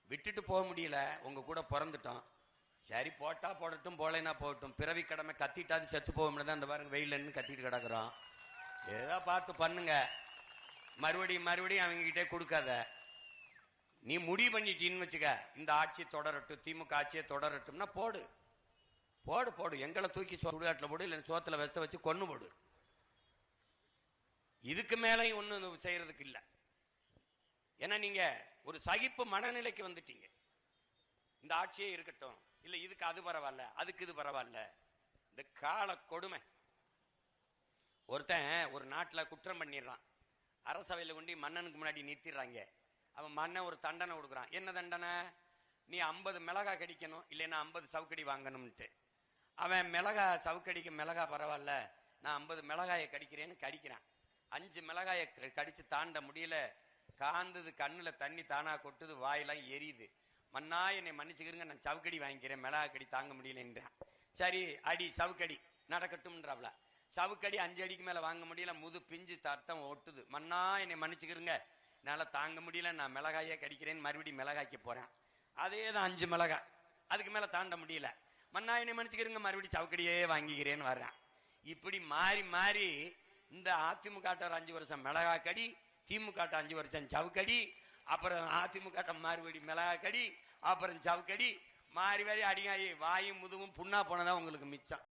விட்டுட்டு போக முடியல, உங்க கூட பிறந்துட்டோம். சரி போட்டா போடட்டும், போலைனா போகட்டும், பிறவி கடமை கத்திட்டாது செத்து போகும்னு அந்த பாருங்க வெயில்னு கத்திட்டு கிடக்குறோம். ஏதோ பார்த்து பண்ணுங்க, மறுபடியும் அவங்க கிட்டே கொடுக்காத. நீ முடிவு பண்ணிட்டீன்னு வச்சுக்க, இந்த ஆட்சி தொடரட்டும், திமுக ஆட்சியை தொடரட்டும்னா போடு போடு போடு, எங்களை தூக்கி சுடுகாட்டில் போடு, இல்லை சோத்துல வெஸ்த வச்சு கொன்னு போடு. இதுக்கு மேலையும் ஒன்றும் செய்யறதுக்கு இல்லை. ஏன்னா நீங்க ஒரு சகிப்பு மனநிலைக்கு வந்துட்டீங்க. இந்த ஆட்சியே இருக்கட்டும், இல்ல இதுக்கு அது பரவாயில்ல, அதுக்கு இது பரவாயில்ல. இந்த கால கொடுமை. ஒருத்தன் ஒரு நாட்டில் குற்றம் பண்ணிடுறான், அரசவையில் கொண்டு மன்னனுக்கு முன்னாடி நிறுத்திடுறாங்க. அவன் மன்னன் ஒரு தண்டனை கொடுக்குறான். என்ன தண்டனை? நீ 50 மிளகாய் கடிக்கணும், இல்லைன்னா 50 சவுக்கடி வாங்கணும்ட்டு. அவன் மிளகாய் சவுக்கடிக்கு மிளகாய் பரவாயில்ல, நான் 50 மிளகாயை கடிக்கிறேன்னு கடிக்கிறான். 5 மிளகாயை கடிச்சு தாண்ட முடியல, காந்தது, கண்ணுல தண்ணி தானா கொட்டுது, வாயெல்லாம் எரியுது. மன்னா என்னை மன்னிச்சுக்கிறங்க, நான் சவுக்கடி வாங்கிக்கிறேன், மிளகா கடி தாங்க முடியலன்றான். சரி அடி சவுக்கடி நடக்கட்டும்ன்றாப்ல. சவுக்கடி 5 அடிக்கு மேல வாங்க முடியல, முது பிஞ்சு தர்த்தம் ஒட்டுது. மன்னா என்னை மன்னிச்சுக்கிறங்க, என்னால தாங்க முடியல, நான் மிளகாயே கடிக்கிறேன்னு மறுபடியும் மிளகாய்க்கு போறேன். அதே தான் 5 மிளகாய், அதுக்கு மேல தாண்ட முடியல. மன்னா என்னை மன்னிச்சுக்கிறங்க, மறுபடியும் சவுக்கடியே வாங்கிக்கிறேன்னு வர்றேன். இப்படி மாறி மாறி இந்த அதிமுக 5 வருஷம் மிளகாய் கடி, திமுக 5 வருஷம் சவுக்கடி, அப்புறம் அதிமுக மறுபடி மிளகாய் கடி, அப்புறம் சவுக்கடி, மாறி மாறி அடிங்காயி வாயும் முதுவும் புண்ணா போனதான் உங்களுக்கு மிச்சம்.